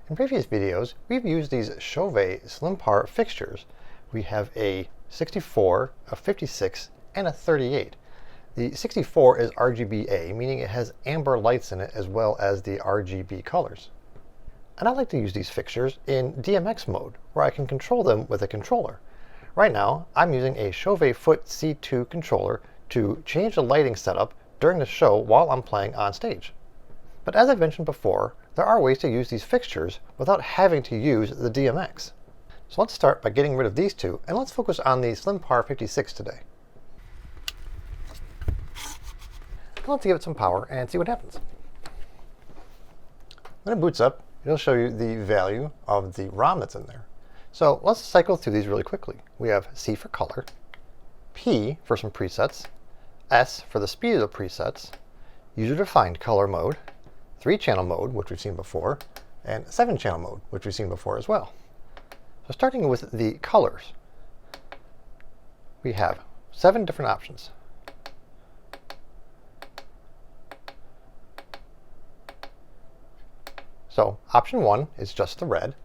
In previous videos, we've used these Chauvet SLIMPAR fixtures. We have a 64, a 56, and a 38. The 64 is RGBA, meaning it has amber lights in it as well as the RGB colors. And I like to use these fixtures in DMX mode, where I can control them with a controller. Right now, I'm using a Chauvet Foot C2 controller to change the lighting setup during the show while I'm playing on stage. But as I've mentioned before, there are ways to use these fixtures without having to use the DMX. So let's start by getting rid of these two, and let's focus on the SLIMPAR 56 today. Let's give it some power and see what happens. When it boots up, it'll show you the value of the ROM that's in there. So let's cycle through these really quickly. We have C for color, P for some presets, S for the speed of the presets, user-defined color mode, 3-channel mode, which we've seen before, and 7-channel mode, which we've seen before as well. So starting with the colors, we have 7 different options. So option 1 is just the red,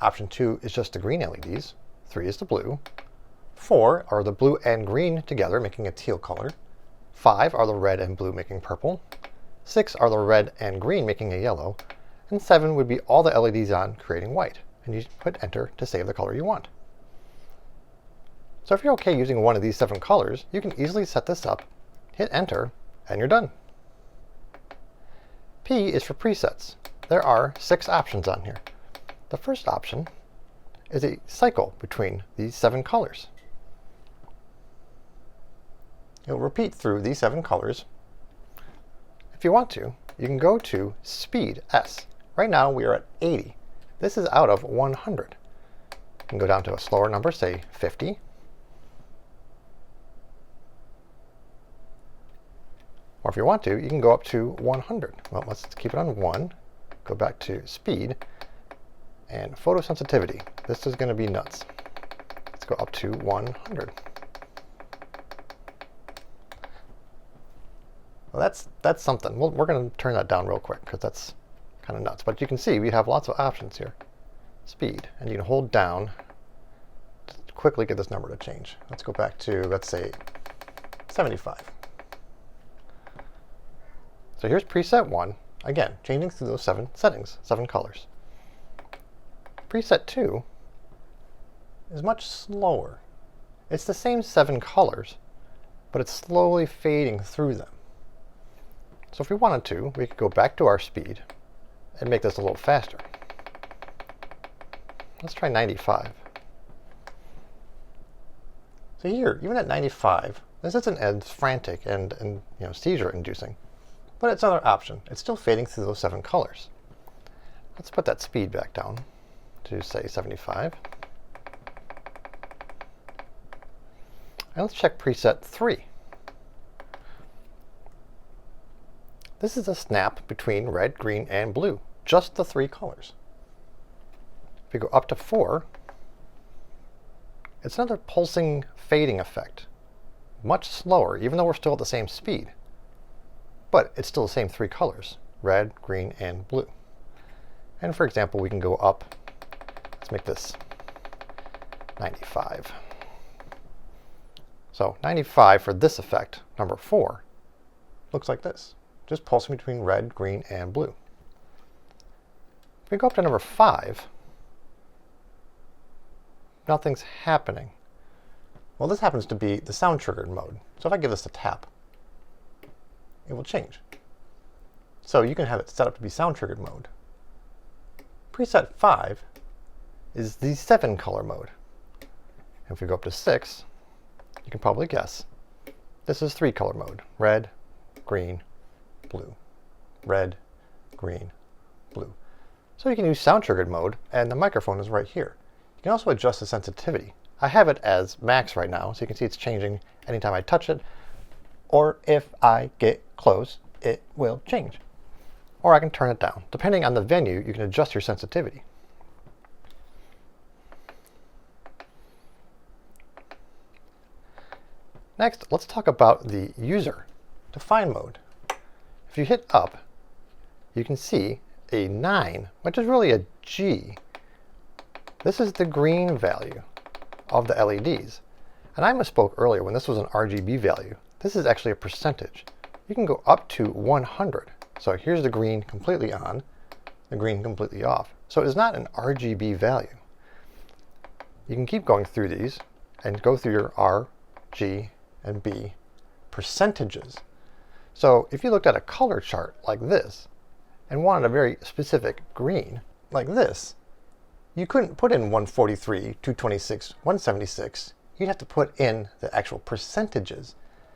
option 2 is just the green LEDs, 3 is the blue, 4 are the blue and green together making a teal color, 5 are the red and blue making purple, 6 are the red and green making a yellow, and 7 would be all the LEDs on creating white. And you put enter to save the color you want. So if you're okay using one of these 7 colors, you can easily set this up, hit enter, and you're done. P is for presets. There are 6 options on here. The first option is a cycle between these 7 colors. It'll repeat through these 7 colors. If you want to, you can go to speed, S. Right now we are at 80. This is out of 100. You can go down to a slower number, say 50. Or if you want to, you can go up to 100. Well, let's keep it on 1. Go back to speed and photosensitivity. This is going to be nuts. Let's go up to 100. Well, that's something. We're going to turn that down real quick because that's kind of nuts. But you can see we have lots of options here. Speed, and you can hold down to quickly get this number to change. Let's go back to, let's say, 75. So here's preset 1. Again, changing through those 7 settings, 7 colors. Preset 2 is much slower. It's the same 7 colors, but it's slowly fading through them. So if we wanted to, we could go back to our speed and make this a little faster. Let's try 95. So here, even at 95, this isn't as frantic and seizure-inducing, but it's another option. It's still fading through those 7 colors. Let's put that speed back down to, say, 75. And let's check preset 3. This is a snap between red, green, and blue. Just the 3 colors. If we go up to 4, it's another pulsing fading effect. Much slower, even though we're still at the same speed. But it's still the same 3 colors, red, green, and blue. And for example, we can go up. Let's make this 95. So 95 for this effect, number 4, looks like this. Just pulsing between red, green, and blue. If we go up to number 5, nothing's happening. Well, this happens to be the sound triggered mode. So if I give this a tap, it will change. So you can have it set up to be sound triggered mode. Preset 5 is the 7 color mode. And if we go up to 6, you can probably guess. This is 3 color mode. Red, green, blue. Red, green, blue. So you can use sound triggered mode, and the microphone is right here. You can also adjust the sensitivity. I have it as max right now, so you can see it's changing anytime I touch it, or if I get close, it will change. Or I can turn it down. Depending on the venue, you can adjust your sensitivity. Next, let's talk about the user define mode. If you hit up, you can see a 9, which is really a G. This is the green value of the LEDs. And I misspoke earlier when this was an RGB value. This is actually a percentage. You can go up to 100. So here's the green completely on, the green completely off. So it is not an RGB value. You can keep going through these and go through your R, G, and B percentages. So if you looked at a color chart like this and wanted a very specific green like this, you couldn't put in 143, 226, 176. You'd have to put in the actual percentages.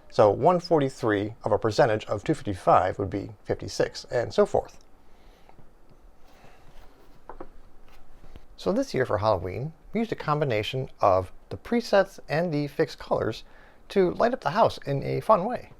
So 143 of a percentage of 255 would be 56, and so forth. So this year for Halloween, we used a combination of the presets and the fixed colors to light up the house in a fun way.